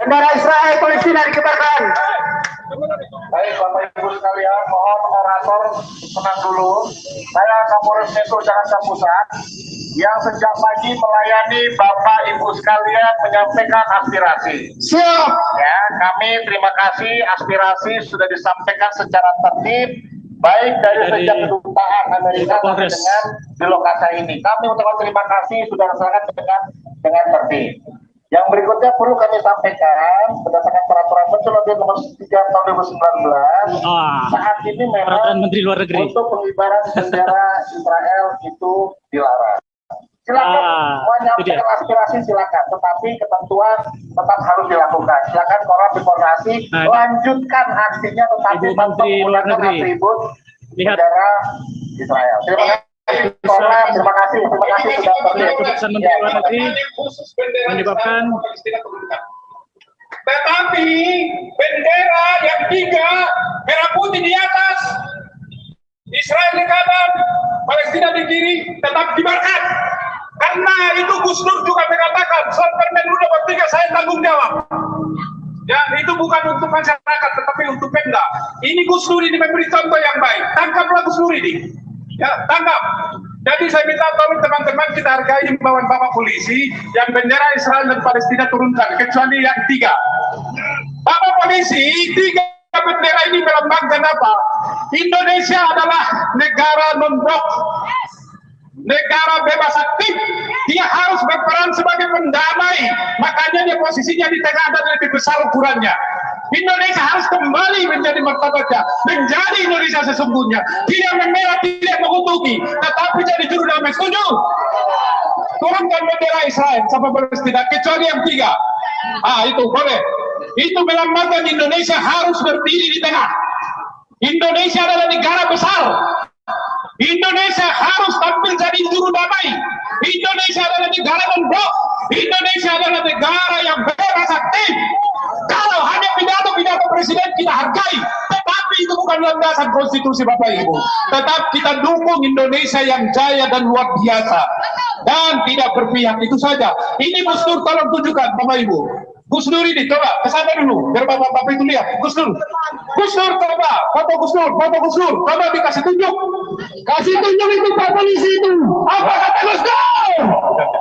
Bendera Israel Palestina dikibarkan. Baik Bapak Ibu sekalian, mohon orator tenang dulu. Saya Kapolres Metro Jakarta Pusat yang sejak pagi melayani Bapak Ibu sekalian menyampaikan aspirasi. Siap. Ya, kami terima kasih aspirasi sudah disampaikan secara tertib, baik dari sejak kedutaan Amerika sampai dengan di lokasi ini. Kami ucapkan terima kasih sudah dilaksanakan dengan tertib. Yang berikutnya perlu kami sampaikan berdasarkan peraturan Menteri Nomor 3 tahun 2019 saat ini memang Menteri Luar Negeri untuk pengibaran bendera Israel itu dilarang. Silakan menyampaikan aspirasi, silakan, tetapi ketentuan tetap harus dilakukan. Silakan koordinasi, lanjutkan aksinya, tetapi tanpa menggunakan atribut bendera Israel. Terima kasih. Terima kasih sudah terlihat. Keputusan Menteri Luar Negeri menyebabkan, tetapi bendera yang 3 merah putih di atas, Israel di kanan, Palestina di kiri tetap dibiarkan. Karena itu Gus Dur juga mengatakan soal Permen nomor 3 saya tanggung jawab. Ya, itu bukan untuk masyarakat tetapi untuk Pemda. Ini Gus Dur ini memberi contoh yang baik. Tangkaplah Gus Dur ini. Ya, tangkap. Jadi saya minta tolong teman-teman kita hargai himbauan Bapak Polisi yang bendera Israel dan Palestina turunkan, kecuali yang 3. Bapak Polisi, 3 bendera ini melambangkan apa? Indonesia adalah negara non-blok, negara bebas aktif. Dia harus berperan sebagai pendamai, makanya dia posisinya di tengah dan lebih besar ukurannya. Indonesia harus kembali menjadi martabatnya, menjadi Indonesia sesungguhnya, tidak memerah, tidak mengutuki, tetapi jadi juru damai. Setuju? Turunkan bendera Israel sama Palestina, kecuali yang 3. Itu boleh. Itu melambangkan Indonesia harus berdiri di tengah. Indonesia adalah negara besar. Indonesia harus tampil jadi juru damai. Indonesia adalah negara non-blok. Indonesia adalah negara yang bebas aktif. Kalau hanya pidato presiden kita hargai, tetapi itu bukan landasan konstitusi Bapak Ibu. Tetap kita dukung Indonesia yang jaya dan luar biasa dan tidak berpihak, itu saja. Ini Gus Dur, tolong tunjukkan Bapak Ibu. Gus Dur ini coba kesana dulu biar bapak itu lihat. Gus Dur coba foto Gus Dur coba dikasih tunjuk, kasih tunjuk itu Pak Polisi itu apa kata Gus Dur.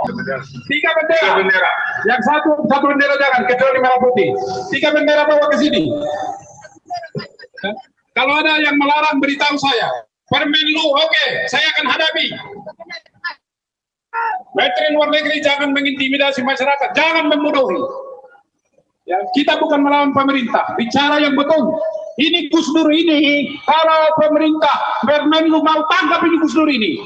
3 bendera, yang satu bendera jangan, kecuali merah putih. 3 bendera bawa ke sini. Kalau ada yang melarang beritahu saya. Permenlu oke, saya akan hadapi. Menteri Luar Negeri jangan mengintimidasi masyarakat, jangan membodohi. Ya, kita bukan melawan pemerintah, bicara yang betul. Ini Gus Dur ini, kalau pemerintah Permenlu mau tangkap ini Gus Dur ini.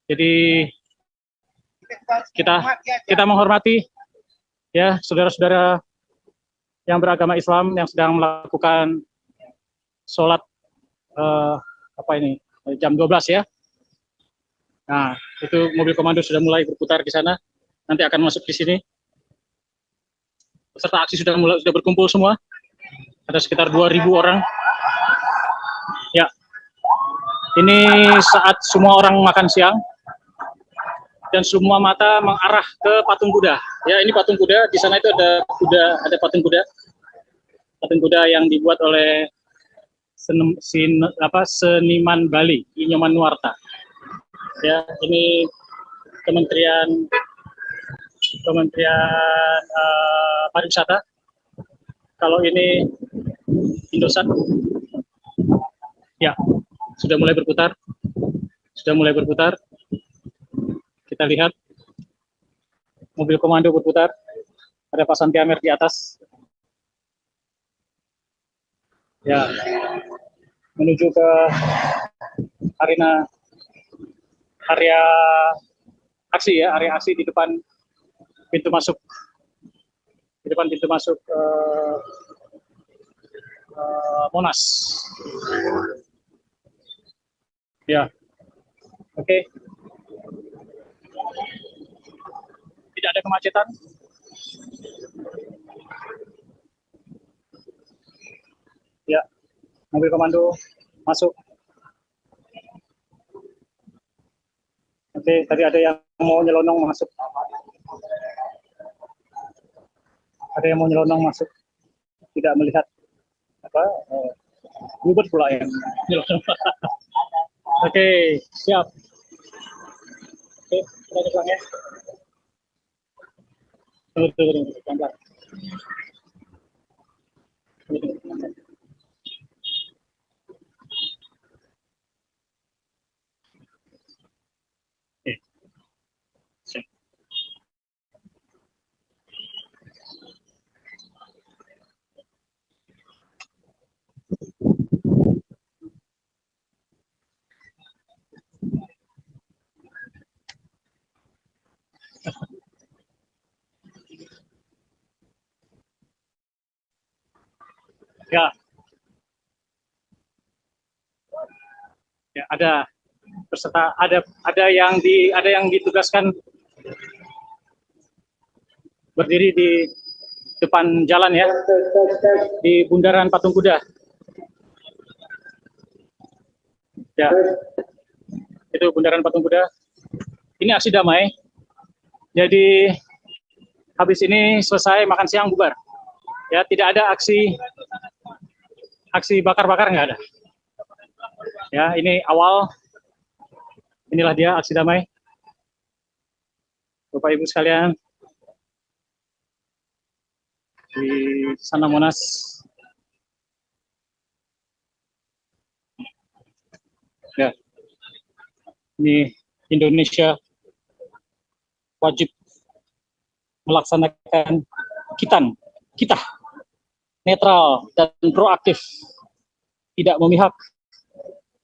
Jadi kita menghormati ya saudara-saudara yang beragama Islam yang sedang melakukan sholat jam 12 ya. Nah, itu mobil komando sudah mulai berputar di sana. Nanti akan masuk di sini. Peserta aksi sudah berkumpul semua. Ada sekitar 2.000 orang. Ya. Ini saat semua orang makan siang dan semua mata mengarah ke patung kuda. Ya, ini patung kuda. Di sana itu ada patung kuda. Patung kuda yang dibuat oleh seniman Bali, Inyoman Nuarta. Ya, ini Kementerian Pariwisata. Kalau ini Indosat. Ya, sudah mulai berputar. Kita lihat mobil komando berputar. Ada Pak Santi Amer di atas. Ya, menuju ke area aksi di depan pintu masuk Monas. Ya, oke. Tidak ada kemacetan. Ya, mobil komando masuk. Oke, tadi ada yang mau nyelonong masuk. Ada yang mau nyelonong masuk. Tidak melihat apa? Bluebird pula yang nyelonong. Oke, siap. Oke, kita terbang ya. Tunggu, pelan-pelan. Oke, siap. Ya. Ya, ada peserta, ada yang ditugaskan berdiri di depan jalan ya, di bundaran Patung Kuda. Ya, itu bundaran Patung Kuda. Ini aksi damai. Jadi habis ini selesai makan siang bubar. Ya, tidak ada aksi bakar-bakar, nggak ada. Ya, ini awal. Inilah dia aksi damai. Bapak Ibu sekalian, di sana Monas. Ya, ini Indonesia wajib melaksanakan kita netral dan proaktif, tidak memihak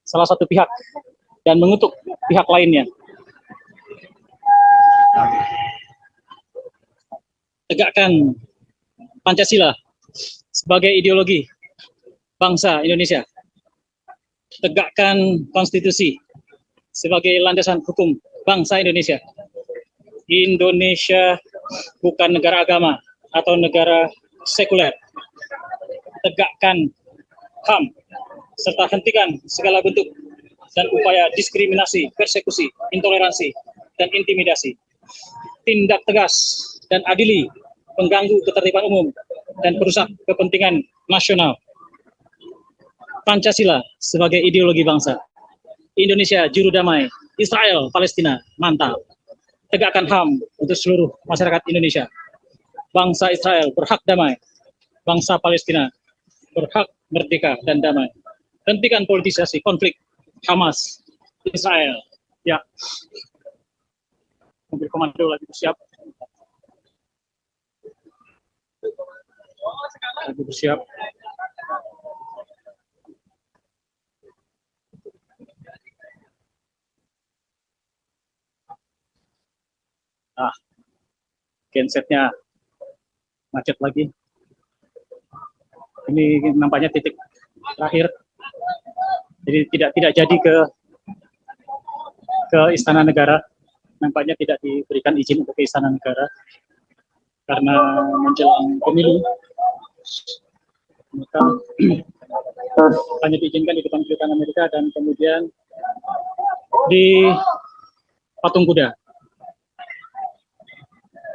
salah satu pihak dan mengutuk pihak lainnya. Tegakkan Pancasila sebagai ideologi bangsa Indonesia. Tegakkan konstitusi sebagai landasan hukum bangsa Indonesia. Indonesia bukan negara agama atau negara sekuler. Tegakkan HAM serta hentikan segala bentuk dan upaya diskriminasi, persekusi, intoleransi, dan intimidasi. Tindak tegas dan adili pengganggu ketertiban umum dan perusak kepentingan nasional. Pancasila sebagai ideologi bangsa. Indonesia juru damai. Israel, Palestina, mantap. Tegakkan HAM untuk seluruh masyarakat Indonesia. Bangsa Israel berhak damai. Bangsa Palestina berhak merdeka dan damai. Hentikan politisasi konflik Hamas, Israel. Ya. Mobil komando lagi bersiap. Lagi bersiap. Ah, gensetnya macet lagi. Ini nampaknya titik terakhir. Jadi tidak jadi ke Istana Negara. Nampaknya tidak diberikan izin untuk ke Istana Negara karena menjelang pemilu. Maka hanya diizinkan di depan kedutaan Amerika dan kemudian di Patung Kuda.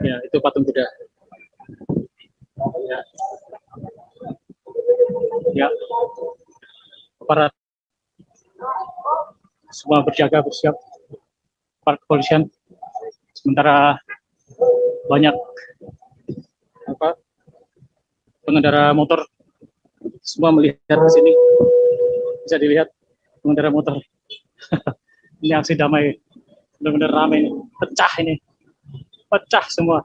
Ya, itu Patung Kuda. Ya. Ya. Aparat semua berjaga bersiap. Aparat kepolisian. Sementara banyak pengendara motor semua melihat ke sini. Bisa dilihat pengendara motor. Ini aksi damai benar-benar ramai, pecah ini. Pecah semua.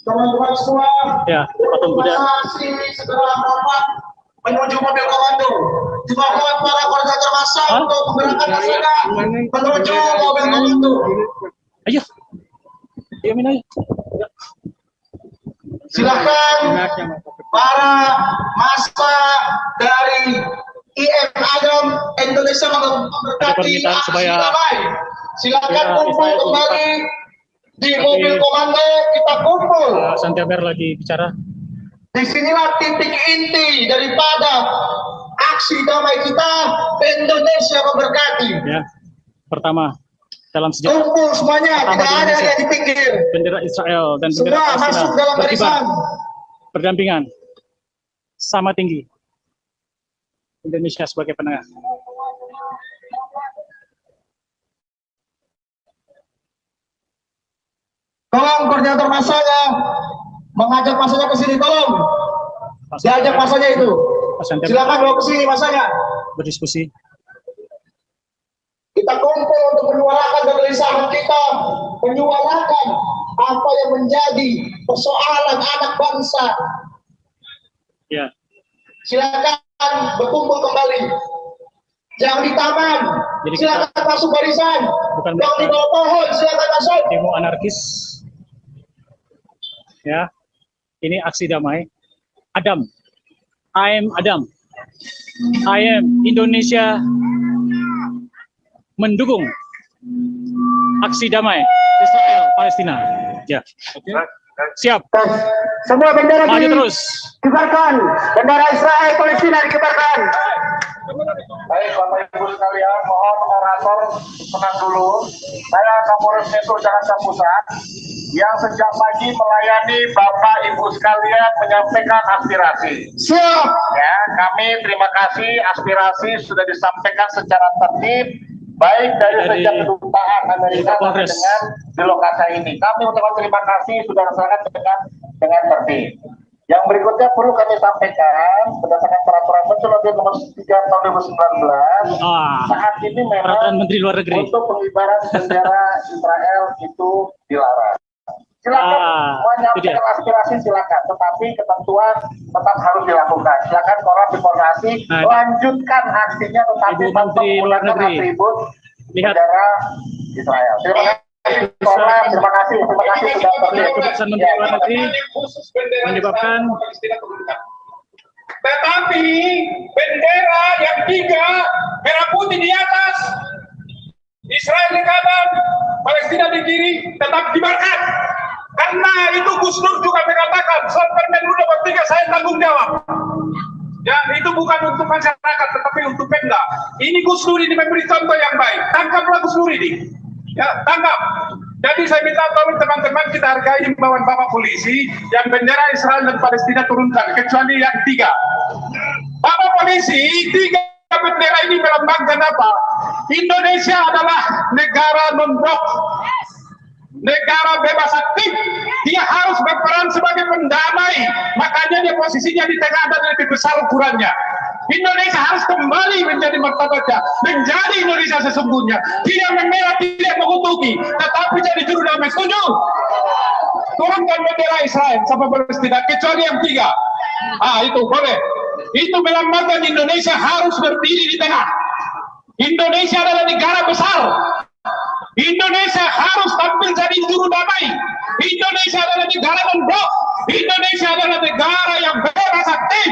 Teman-teman semua, ya, Patung Kuda segera merapat menuju mobil komando. Dimohon para warga termasuk untuk menggerakkan pasukan menuju mobil komando. Ayo, diamin aja. Ya. Silakan para massa dari IM Adam Indonesia memberkati aksi damai. Silakan kumpul kembali di mobil komando, kita kumpul. Santiago lagi bicara. Disinilah titik inti daripada aksi damai kita. Indonesia memberkati. Ya, pertama dalam sejarah Kumpul semuanya, pertama tidak di ada Indonesia, yang di pinggir. bendera Israel dan bendera Semua Palestina masuk dalam berkibar, barisan. berdampingan, sama tinggi. Indonesia sebagai penengah. Tolong koordinator masanya mengajak masanya ke sini, tolong. Diajak masanya itu. Pak Santer Silakan bawa ke sini masanya. berdiskusi. Kita kumpul untuk menyuarakan kegelisahan kita, menyuarakan apa yang menjadi persoalan anak bangsa. Ya, Silakan berkumpul kembali. Yang di taman, Jadi silakan masuk barisan. bukan Yang di bawah pohon, silakan masuk. demo anarkis. Ya, ini aksi damai. Adam, I am Adam. I am Indonesia mendukung aksi damai Israel Palestina. Ya, siap. Semua bendera Maju terus. dikibarkan. Bendera Israel Palestina dikibarkan. Baik Bapak Ibu sekalian, mohon orator tenang dulu. Saya Kapolres Metro Jakarta Pusat yang sejak pagi melayani Bapak Ibu sekalian menyampaikan aspirasi. Siap. Ya, kami terima kasih aspirasi sudah disampaikan secara tertib baik dari sejak kedutaan Amerika sampai Kapolres. dengan di lokasi ini. Kami ucapkan terima kasih sudah dilaksanakan dengan tertib. Yang berikutnya perlu kami sampaikan berdasarkan peraturan Menteri nomor 3 tahun 2019 saat ini Peraturan memang Menteri Luar Negeri. untuk pengibaran bendera Israel itu dilarang. Silakan itu dia. menyampaikan aspirasi silakan, tetapi ketentuan tetap harus dilakukan. Silakan koordinasi, Nah, lanjutkan aksinya tetapi Ibu Menteri Luar menggunakan Negeri. atribut Lihat. bendera Israel. Terima kasih. Terima kasih sudah terlihat. Keputusan Menteri Luar Negeri Khusus bendera menyebabkan Israel Palestina turunkan. Tetapi bendera yang 3 merah putih di atas, Israel di kanan, Palestina di kiri tetap dibiarkan. Karena itu Gus Nur juga mengatakan, soal Permen nomor 3 saya tanggung jawab. Ya, itu bukan untuk masyarakat, tetapi untuk Pemda. Ini Gus Nur ini memberi contoh yang baik. Tangkaplah Gus Nur ini. Ya, tangkap. Jadi saya minta tolong teman-teman kita hargai himbauan Bapak Polisi yang bendera Israel dan Palestina turunkan, kecuali yang 3. Bapak Polisi, 3 bendera ini melambangkan apa? Indonesia adalah negara non-blok, negara bebas aktif. Dia harus berperan sebagai pendamai, makanya dia posisinya di tengah dan lebih besar ukurannya. Indonesia harus kembali menjadi martabatnya, menjadi Indonesia sesungguhnya, tidak memerah, tidak mengutuki, tetapi jadi juru damai. Setuju? Turunkan bendera Israel sama Palestina, kecuali yang 3. Itu boleh. Itu melambangkan Indonesia harus berdiri di tengah. Indonesia adalah negara besar. Indonesia harus tampil jadi juru damai. Indonesia adalah negara non-blok. Indonesia adalah negara yang bebas aktif.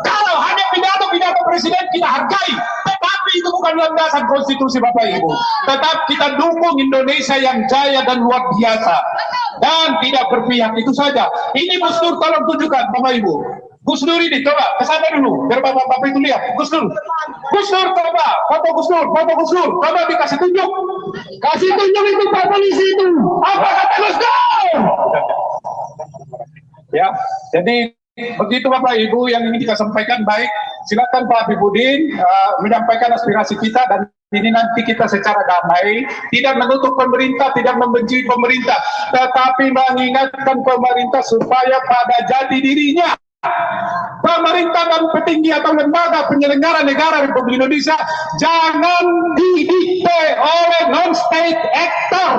Kalau hanya pidato-pidato presiden kita hargai, tetapi itu bukan landasan konstitusi Bapak Ibu. Tetap kita dukung Indonesia yang jaya dan luar biasa dan tidak berpihak, itu saja. Ini Gus Nur tolong tunjukkan Bapak Ibu. Gus Nur ini coba kesana dulu biar Bapak itu lihat. Gus Nur coba foto Gus Nur, coba dikasih tunjuk. Kasih tunjuk itu Pak Polisi itu. Apa kata Gus Nur? Ya, jadi begitu Bapak Ibu yang ingin kita sampaikan. Baik, silakan Pak Habibudin menyampaikan aspirasi kita, dan ini nanti kita secara damai, tidak menutup pemerintah, tidak membenci pemerintah, tetapi mengingatkan pemerintah supaya pada jati dirinya. Pemerintah dan petinggi atau lembaga penyelenggara negara Republik Indonesia jangan didikte oleh non-state actor.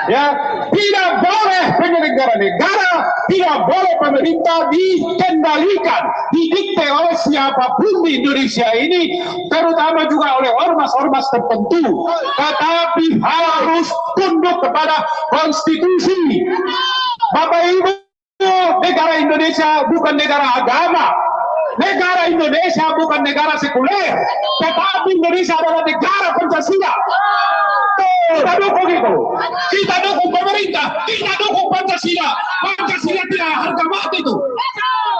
Ya, tidak boleh penyelenggara negara, tidak boleh pemerintah dikendalikan, didikte oleh siapapun di Indonesia ini, terutama juga oleh ormas-ormas tertentu, tetapi harus tunduk kepada konstitusi. Bapak Ibu, negara Indonesia bukan negara agama. Negara Indonesia bukan negara sekuler, tetapi Indonesia adalah negara Pancasila. Kita dukung itu. Kita dukung pemerintah. Kita dukung Pancasila. Pancasila tidak harga mati itu.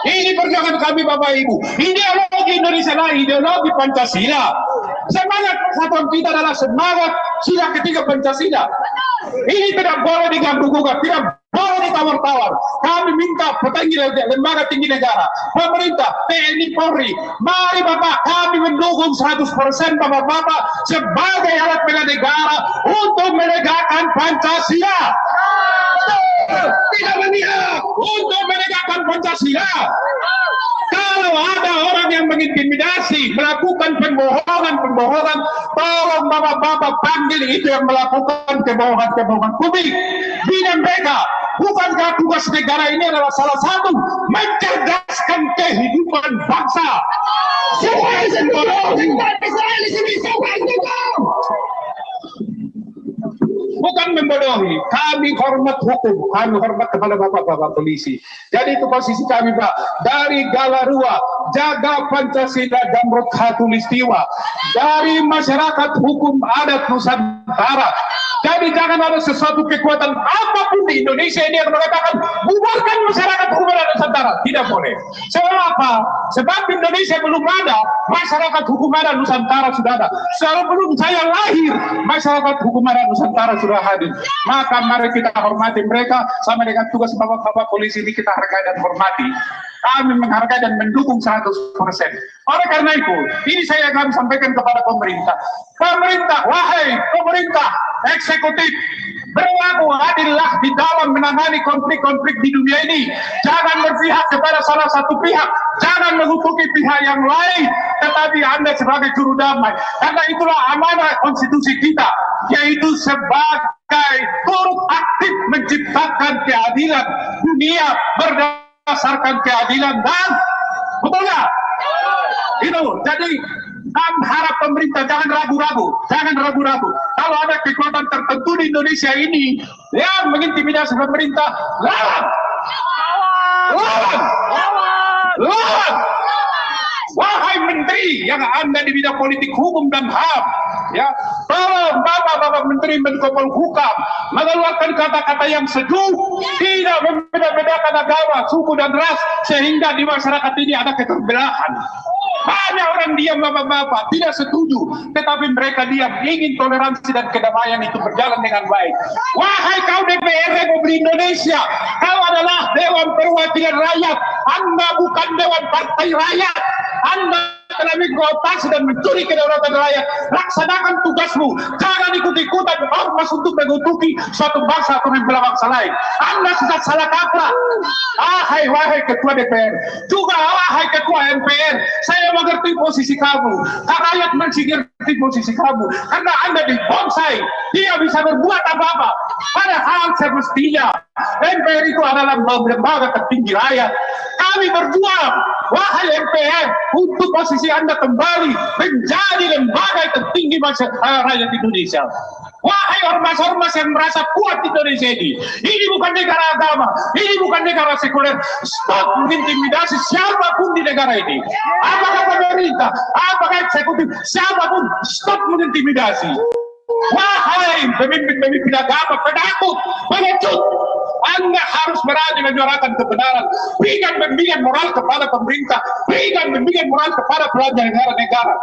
Ini perjuangan kami Bapak Ibu. Ideologi Indonesia adalah ideologi Pancasila. Semangat persatuan kita adalah semangat sila ketiga Pancasila. Ini tidak boleh diganggu-gugat, tidak boleh ditawar-tawar. Kami minta petinggi lembaga tinggi negara, pemerintah, TNI, Polri, mari Bapak, kami mendukung 100% Bapak-Bapak sebagai alat bela negara untuk menegakkan Pancasila. Tidak memihak untuk menegakkan Pancasila. Kalau ada orang yang mengintimidasi, melakukan pembohongan, tolong Bapak-Bapak panggil itu yang melakukan kebohongan publik. Bina mereka, bukankah tugas negara ini adalah salah satu mencerdaskan kehidupan bangsa? Bukan membodohi, kami hormat hukum, kami hormat kepada bapak-bapak polisi. Jadi itu posisi kami Pak, dari Galarua, jaga Pancasila dan Khatulistiwa, dari masyarakat hukum adat Nusantara. Jadi jangan ada sesuatu kekuatan apapun di Indonesia ini yang mengatakan bubarkan masyarakat hukum adat Nusantara. Tidak boleh. Sebab apa? Sebab Indonesia belum ada, masyarakat hukum adat Nusantara sudah ada. Sebelum saya lahir, masyarakat hukum adat Nusantara sudah hadir. Maka mari kita hormati mereka sama dengan tugas bapak-bapak polisi ini kita hargai dan hormati. Kami menghargai dan mendukung 100%. Oleh karena itu, ini saya akan sampaikan kepada pemerintah. Pemerintah, wahai pemerintah eksekutif, berlaku adillah di dalam menangani konflik-konflik di dunia ini. Jangan berpihak kepada salah satu pihak, jangan mengutuki pihak yang lain, tetapi Anda sebagai juru damai. Karena itulah amanah konstitusi kita, yaitu sebagai turut aktif menciptakan keadilan dunia berdasarkan keadilan dan betul nggak? Itu jadi kami harap pemerintah jangan ragu-ragu. Kalau ada kekuatan tertentu di Indonesia ini yang mengintimidasi pemerintah, lawan. Wahai menteri yang Anda di bidang politik hukum dan HAM, ya, tolong bapak-bapak menteri Menko Polhukam mengeluarkan kata-kata yang sejuk, tidak membeda-bedakan agama, suku dan ras, sehingga di masyarakat ini ada keterbelahan. Banyak orang diam bapak-bapak, tidak setuju, tetapi mereka diam, ingin toleransi dan kedamaian itu berjalan dengan baik. Wahai kau DPR Republik Indonesia, kau adalah Dewan Perwakilan Rakyat, Anda bukan Dewan Partai Rakyat. Anda telah mengkooptasi dan mencuri kedaulatan rakyat. Laksanakan tugasmu. Jangan ikut-ikutan ormas untuk mengutuki suatu bangsa atau membelah bangsa lain. Anda sudah salah kaprah. Wahai ketua DPR, juga wahai ketua MPR, saya mengerti posisi kamu. Rakyat mengerti posisi kamu. Karena Anda dibonsai, dia bisa berbuat apa-apa. Padahal semestinya MPR itu adalah lembaga tertinggi rakyat. Kami berjuang, wahai MPR, untuk posisi Anda kembali menjadi lembaga tertinggi rakyat Indonesia. Wahai ormas-ormas yang merasa kuat di Indonesia ini bukan negara agama, ini bukan negara sekuler. Stop mengintimidasi siapapun di negara ini. Apakah pemerintah, apakah eksekutif, siapapun, stop mengintimidasi. Wahai pemimpin-pemimpin agama, penakut, pengecut, Anda harus berani menyuarakan kebenaran. Berikan bimbingan moral kepada pemerintah, berikan bimbingan moral kepada penyelenggara negara,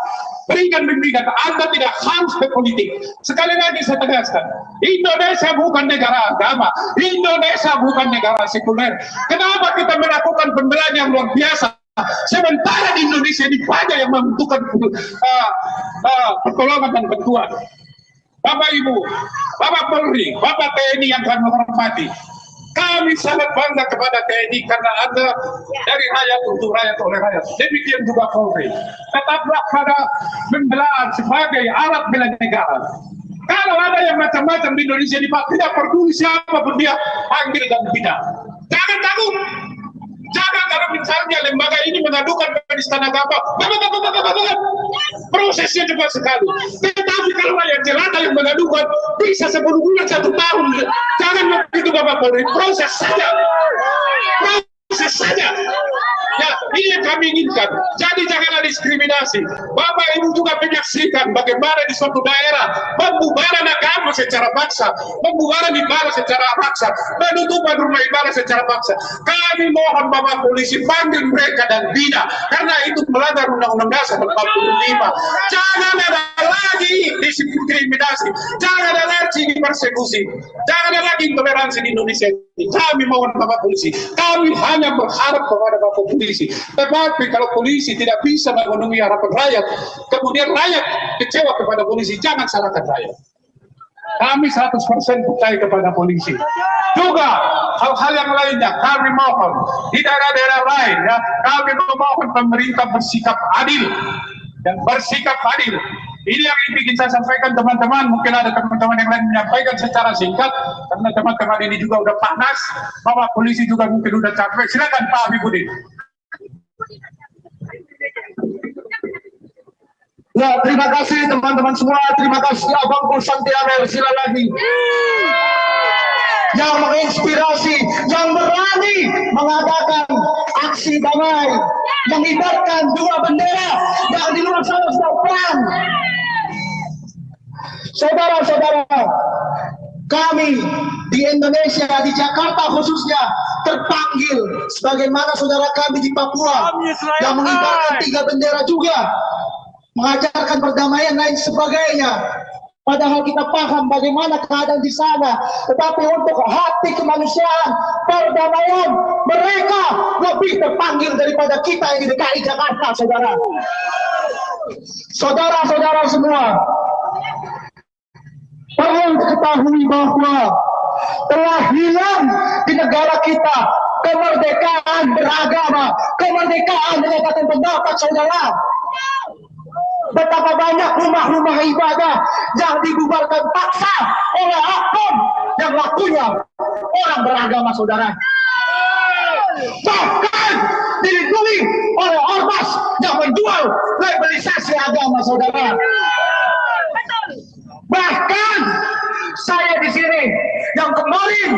berikan bimbingan. Anda tidak harus berpolitik. Sekali lagi saya tegaskan, Indonesia bukan negara agama, Indonesia bukan negara sekuler. Kenapa kita melakukan pembelaan yang luar biasa? Sementara di Indonesia ini banyak yang membutuhkan pertolongan dan bantuan. Bapak Ibu, Bapak Polri, Bapak TNI yang kami hormati, kami sangat bangga kepada TNI karena Anda dari rakyat untuk rakyat oleh rakyat. Demikian juga Polri. Tetaplah pada pembelaan sebagai alat bela negara. Kalau ada yang macam-macam di Indonesia ini, Pak, tidak peduli siapapun dia, panggil dan tidak. Jangan takut. Jangan kalau misalnya lembaga ini mengadukan penista agama, prosesnya cepat sekali. Tetapi kalau yang jelata yang mengadukan bisa 10 bulan 1 tahun, jangan begitu Bapak Polri, proses saja. Ya, ini yang kami inginkan. Jadi jangan diskriminasi. Bapak Ibu juga menyaksikan bagaimana di suatu daerah pembubaran agama secara paksa, pembubaran ibadah secara paksa, penutupan rumah ibadah secara paksa. Kami mohon Bapak Polisi panggil mereka dan bina, karena itu melanggar Undang-Undang Dasar 45. Jangan ada lagi diskriminasi, jangan ada lagi persekusi, jangan ada lagi intoleransi di Indonesia ini. Kami mohon Bapak Polisi, kami hanya berharap kepada Bapak Polisi. Tetapi kalau polisi tidak bisa memenuhi harapan rakyat, kemudian rakyat kecewa kepada polisi, jangan salahkan rakyat. Kami 100% percaya kepada polisi. Juga hal-hal yang lainnya kami mohon di daerah-daerah lain, ya, kami memohon pemerintah bersikap adil dan bersikap adil. Ini yang ingin saya sampaikan teman-teman. Mungkin ada teman-teman yang lain menyampaikan secara singkat, karena teman-teman ini juga udah panas, Bapak Polisi juga mungkin udah capek. Silakan Pak Habibudin. Ya, terima kasih teman-teman semua. Terima kasih Abangku Santiamel, sila lagi. Yang menginspirasi, yang berani mengadakan aksi damai, mengibarkan dua bendera yang di luar sana sudah perang. Saudara-saudara, kami di Indonesia, di Jakarta khususnya, terpanggil sebagaimana saudara kami di Papua yang mengibarkan 3 bendera juga, mengajarkan perdamaian lain sebagainya. Padahal kita paham bagaimana keadaan di sana, tetapi untuk hati kemanusiaan, perdamaian, mereka lebih terpanggil daripada kita yang di DKI Jakarta, saudara. Saudara-saudara semua, perlu diketahui bahwa telah hilang di negara kita kemerdekaan beragama, kemerdekaan menyatakan pendapat, saudara. Betapa banyak rumah-rumah ibadah yang dibubarkan paksa oleh oknum yang lakunya orang beragama, saudara. Bahkan dilindungi oleh ormas yang menjual legalisasi agama, saudara. Bahkan saya di sini yang kemarin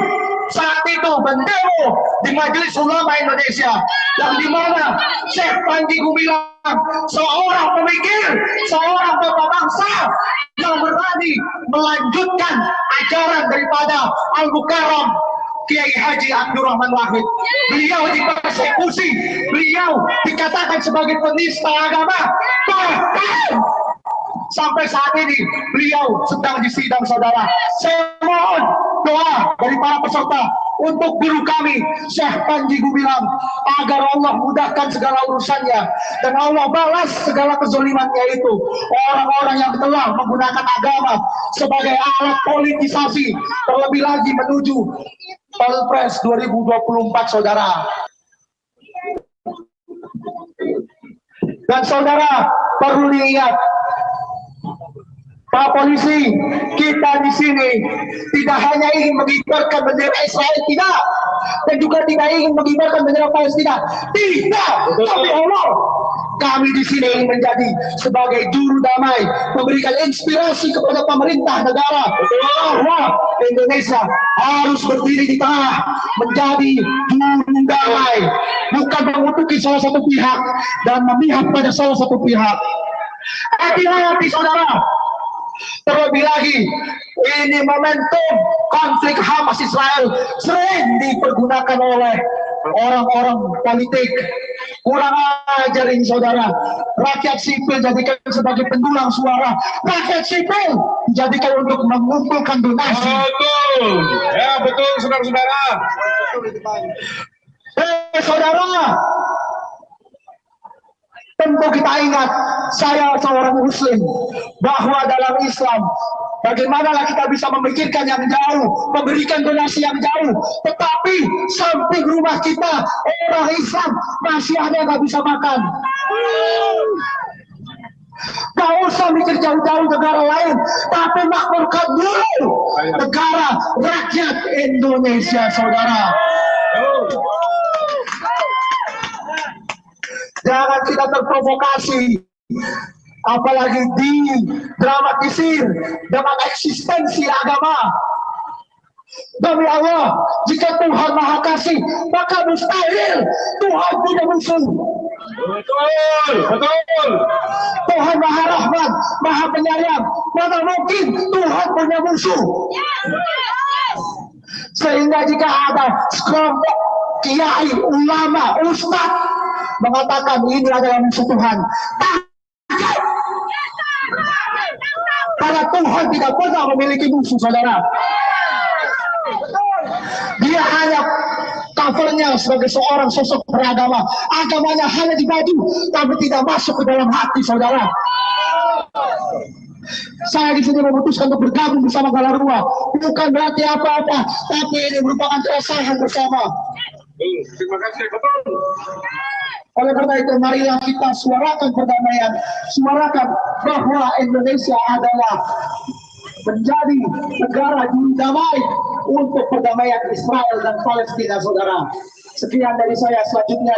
saat itu mendemo di Majelis Ulama Indonesia, yang dimana Syekh Panji Gumilang, seorang pemikir, seorang bapak bangsa yang berani melanjutkan ajaran daripada Al-Mukarram Kiai Haji Abdurrahman Wahid. Beliau dipersekusi, beliau dikatakan sebagai penista agama, bahkan sampai saat ini beliau sedang disidang, saudara. Saya mohon doa dari para peserta untuk guru kami Syekh Panji Gumilang agar Allah mudahkan segala urusannya dan Allah balas segala kezolimannya itu, orang-orang yang telah menggunakan agama sebagai alat politisasi, terlebih lagi menuju Pilpres 2024, saudara. Dan saudara perlu diingat, Pak Polisi, kita di sini tidak hanya ingin mengibarkan bendera Israel, tidak, dan juga tidak ingin mengibarkan bendera Palestina, tidak. Tapi Allah, kami di sini ingin menjadi sebagai juru damai, memberikan inspirasi kepada pemerintah negara bahwa Indonesia harus berdiri di tengah, menjadi juru damai, bukan mengutuki salah satu pihak dan memihak pada salah satu pihak. Hati-hati, saudara. Terlebih lagi, ini momentum konflik Hamas Israel sering dipergunakan oleh orang-orang politik. Kurang ajar ini, saudara. Rakyat sipil jadikan sebagai pendulang suara, rakyat sipil jadikan untuk mengumpulkan donasi. Betul, ya betul, saudara-saudara. Saudara, tentu kita ingat, saya seorang muslim, bahwa dalam Islam bagaimanalah kita bisa memikirkan yang jauh, memberikan donasi yang jauh, tetapi samping rumah kita orang Islam masih ada yang nggak bisa makan. Gak usah mikir jauh-jauh negara lain, tapi makmurkan dulu negara rakyat Indonesia, saudara. Jangan kita terprovokasi, apalagi didramatisir dengan eksistensi agama. Demi Allah, jika Tuhan Maha Kasih, maka mustahil Tuhan punya musuh. Betul, betul. Tuhan Maha Rahman, Maha Penyayang. Mana mungkin Tuhan punya musuh? Sehingga jika ada sekelompok kiai, ulama, ustaz mengatakan ini adalah musuh Tuhan, karena Tuhan tidak pernah memiliki musuh, saudara. Dia hanya covernya sebagai seorang sosok beragama. Agamanya hanya di baju, tapi tidak masuk ke dalam hati, saudara. Saya di sini memutuskan untuk bergabung bersama Galarua. Bukan berarti apa-apa, tapi ini merupakan keresahan bersama. Terima kasih, betul. Oleh karena itu, marilah kita suarakan perdamaian, suarakan bahwa Indonesia adalah menjadi negara juru damai untuk perdamaian Israel dan Palestina, saudara. Sekian dari saya, selanjutnya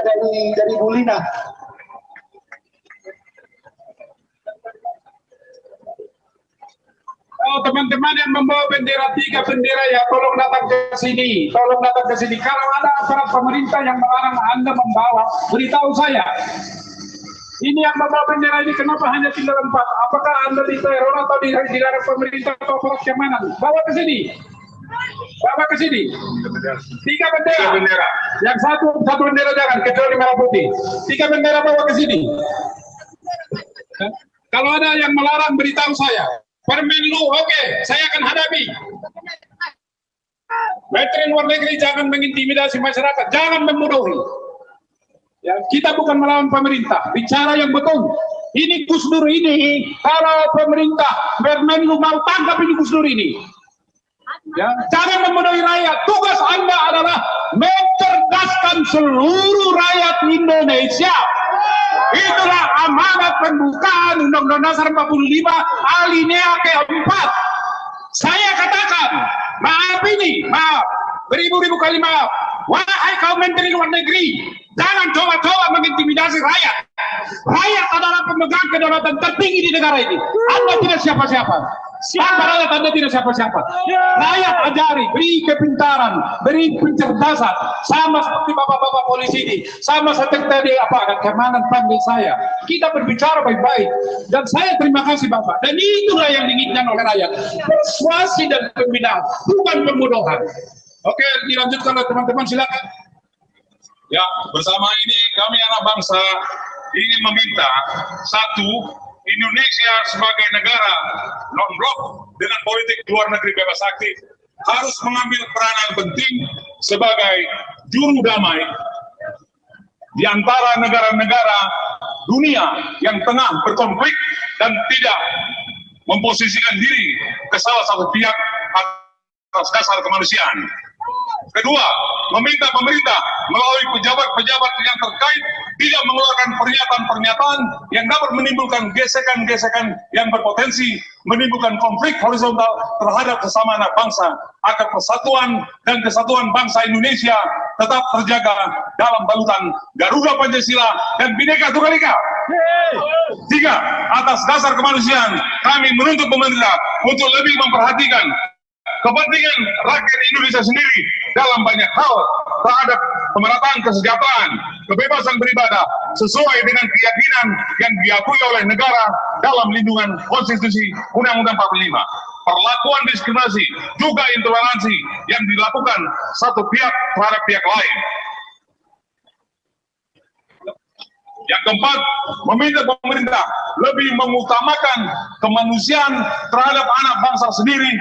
dari Bu Lina. Oh, teman-teman yang membawa bendera, 3 bendera ya, tolong datang ke sini. Tolong datang ke sini. Kalau ada aparat pemerintah yang melarang Anda membawa, beritahu saya. Ini yang membawa bendera ini kenapa hanya tinggal 4? Apakah Anda diteror atau dilarang pemerintah atau aparat keamanan? Bawa ke sini. Bawa ke sini. 3 bendera. Yang satu bendera jangan, kecuali merah putih. 3 bendera bawa ke sini. Kalau ada yang melarang, beritahu saya. Permenlu, oke, saya akan hadapi. Menteri Luar Negeri jangan mengintimidasi masyarakat, jangan membodohi. Ya, kita bukan melawan pemerintah, bicara yang betul. Ini Gus Dur ini, kalau pemerintah Menlu mau tangkap ini Gus Dur ini. Ya, jangan membodohi rakyat. Tugas Anda adalah mencerdaskan seluruh rakyat Indonesia. Itulah amanat pembukaan Undang-Undang Dasar 45 alinea keempat. Saya katakan, maaf, beribu-ribu kali maaf. Wahai kaum Menteri Luar Negeri, jangan coba-coba mengintimidasi rakyat. Rakyat adalah pemegang kedaulatan tertinggi di negara ini. Anda tidak siapa-siapa. Tanpa rakyat Anda tidak siapa-siapa. Rakyat ajari, beri kepintaran, beri pencerdasan, sama seperti bapak-bapak polisi ini, sama seperti tadi keamanan panggil saya. Kita berbicara baik-baik, dan saya terima kasih bapak. Dan itulah yang diinginkan oleh rakyat, persuasi dan pembinaan, bukan pembodohan. Oke, dilanjutkan oleh teman-teman, silakan. Ya, bersama ini kami anak bangsa ingin meminta, satu, Indonesia sebagai negara non-blok dengan politik luar negeri bebas aktif harus mengambil peranan penting sebagai juru damai di antara negara-negara dunia yang tengah berkonflik dan tidak memposisikan diri ke salah satu pihak atas dasar kemanusiaan. Kedua, meminta pemerintah melalui pejabat-pejabat yang terkait tidak mengeluarkan pernyataan-pernyataan yang dapat menimbulkan gesekan-gesekan yang berpotensi menimbulkan konflik horizontal terhadap sesama anak bangsa, agar persatuan dan kesatuan bangsa Indonesia tetap terjaga dalam balutan Garuda Pancasila dan Bhinneka Tunggal Ika. Tiga, atas dasar kemanusiaan, kami menuntut pemerintah untuk lebih memperhatikan kepentingan rakyat Indonesia sendiri dalam banyak hal terhadap pemerataan kesejahteraan, kebebasan beribadah sesuai dengan keyakinan yang diakui oleh negara dalam lindungan konstitusi Undang-Undang 45. Perlakuan diskriminasi juga intoleransi yang dilakukan satu pihak terhadap pihak lain. Yang keempat, meminta pemerintah lebih mengutamakan kemanusiaan terhadap anak bangsa sendiri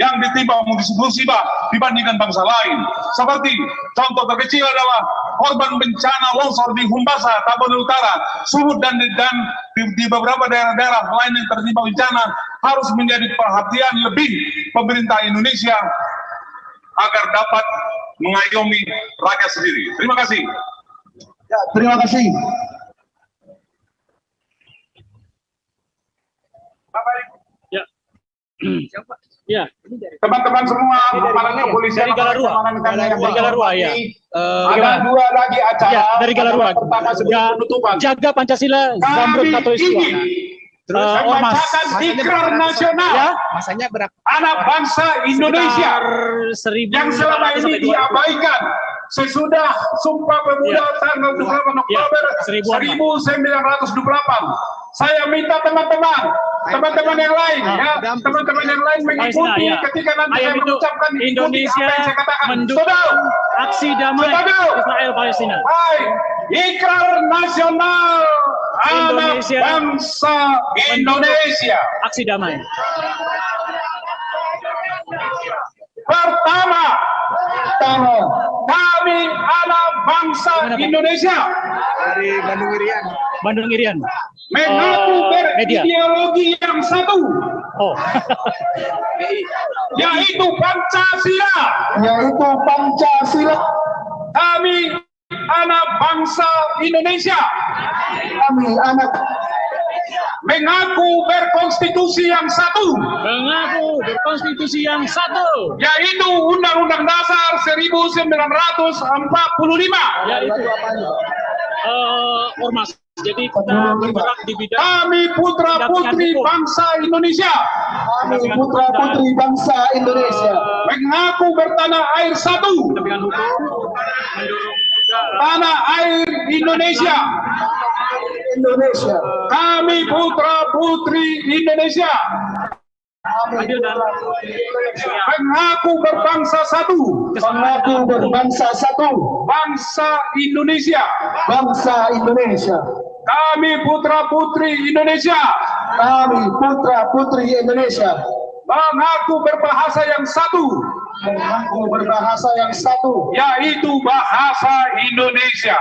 yang ditimpa musibah dibandingkan bangsa lain. Seperti contoh terkecil adalah korban bencana longsor di Humbasa, Tabanan Utara, Sumut dan di beberapa daerah-daerah lain yang tertimpa bencana harus menjadi perhatian lebih pemerintah Indonesia agar dapat mengayomi rakyat sendiri. Terima kasih. Ya, terima kasih. Ya. Ya. Teman-teman semua, aparat kepolisian, dari Galarua. Dari Galarua, ya. Ada dua lagi acara. Ya, dari Galarua. Pertama sebelum penutupan. Jaga Pancasila, Zamrud Kami Katoiswa. ingin membacakan ikrar nasional Ya. Masanya berapa? anak bangsa Indonesia Sekitar 1.000 yang selama ini diabaikan, sesudah Sumpah Pemuda Ya. tanggal 28 Oktober Ya, 1928. Saya minta teman-teman yang lain, ya, teman-teman yang lain mengikuti ya. ketika nanti saya Ayam itu mengucapkan ikuti Indonesia apa yang saya katakan. mendukung Saudara, aksi damai Setuju. Israel Palestina. baik, ikrar nasional anak Indonesia. bangsa Indonesia. Aksi damai. Pertama, kami anak bangsa Gimana, Pak? Indonesia Bandung Irian. mengaku Media. berideologi yang satu, Oh. yaitu Pancasila. Yaitu Pancasila. Kami anak bangsa Indonesia Kami anak mengaku berkonstitusi yang satu, Mengaku berkonstitusi yang satu, yaitu Undang-Undang Dasar 1945. yaitu ormas. Jadi kita bergerak di bidang Kami putra-putri bangsa Indonesia kami putra-putri bangsa Indonesia. mengaku bertanah air satu, pendampingan hukum, mendorong juga tanah air Indonesia. Indonesia. Kami putra-putri Indonesia adil dan mengaku berbangsa satu, Mengaku berbangsa satu. bangsa Indonesia. Bangsa Indonesia. Kami putra-putri Indonesia Kami putra-putri Indonesia. mengaku berbahasa yang satu, Mengaku berbahasa yang satu. yaitu bahasa Indonesia.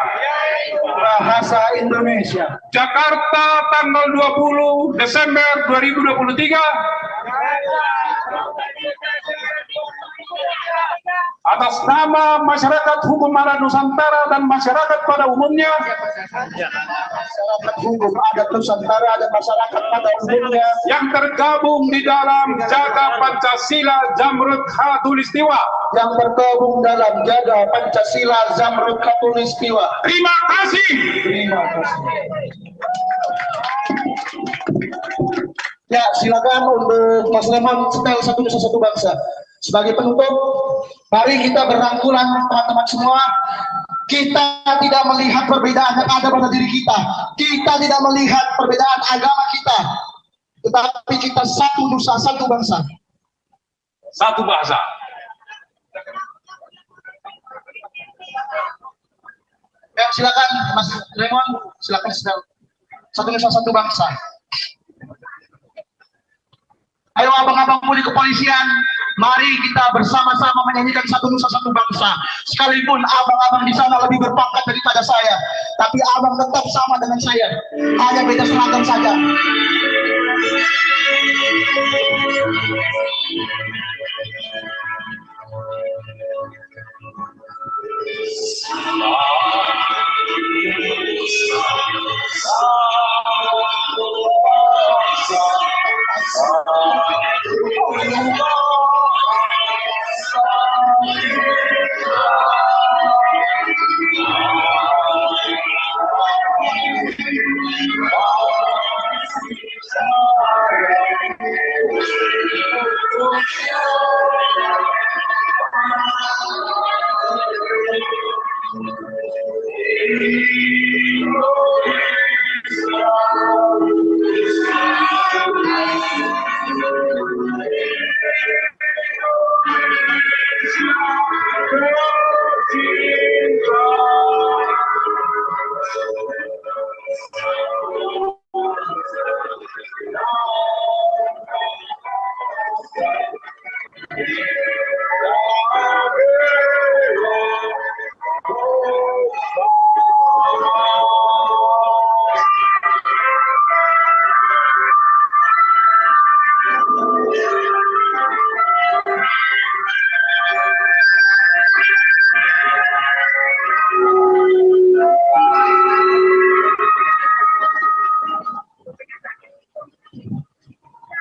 Bahasa Indonesia. Jakarta tanggal 20 Desember 2023. Atas nama masyarakat hukum adat Nusantara dan masyarakat pada umumnya, Masyarakat hukum adat Nusantara dan masyarakat pada umumnya yang tergabung di dalam Jaga Pancasila Jamrut Khatulistiwa, yang tergabung dalam Jaga Pancasila Zamrud Khatulistiwa. terima kasih. Terima kasih. Ya, silakan untuk Mas Leman setel Satu Nusa Satu Bangsa. Sebagai penutup, mari kita berangkulan teman-teman semua. Kita tidak melihat perbedaan yang ada pada diri kita. Kita tidak melihat perbedaan agama kita. Tetapi kita satu nusa, satu bangsa. Satu bahasa. Ya, silakan Mas Lemon, silakan setel Satu Nusa Satu Bangsa. Ayo abang-abang puli kepolisian, mari kita bersama-sama menyanyikan Satu Nusa Satu Bangsa. Sekalipun abang-abang di sana lebih berpangkat daripada saya, tapi abang tetap sama dengan saya, hanya beda seragam saja.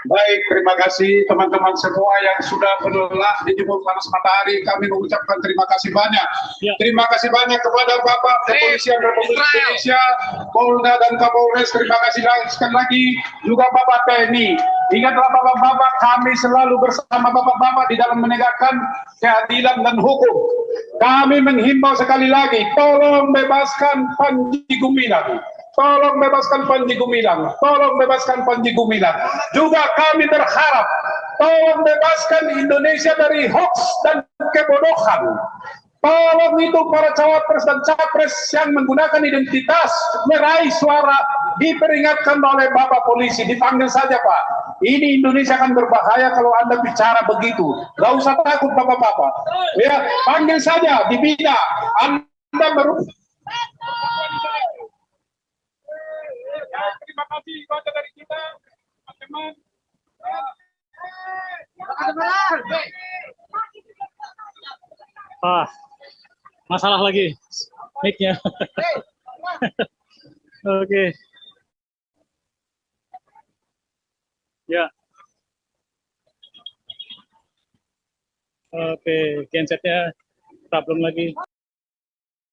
Baik, terima kasih teman-teman semua yang sudah berlelah di jemur panas matahari. Kami mengucapkan terima kasih banyak. Ya. Terima kasih banyak kepada Bapak Kepolisian Republik Indonesia, Polda dan Kapolres. Terima kasih sekali lagi juga Bapak TNI. Ingatlah Bapak-Bapak, kami selalu bersama Bapak-Bapak di dalam menegakkan keadilan dan hukum. Kami menghimbau sekali lagi, tolong bebaskan Panji Gumilang. Tolong bebaskan Panji Gumilang. Tolong bebaskan Panji Gumilang. Juga kami berharap, tolong bebaskan Indonesia dari hoax dan kebodohan. Tolong itu para cawapres dan capres yang menggunakan identitas meraih suara diperingatkan oleh Bapak polisi, dipanggil saja Pak. Ini Indonesia akan berbahaya kalau Anda bicara begitu. Gak usah takut Bapak-Bapak. Ya, panggil saja, dibina. Anda merusak. Terima kasih kepada dari kita, teman-teman. Masalah lagi mic-nya. Oke. Ya. Oke, gensetnya problem lagi.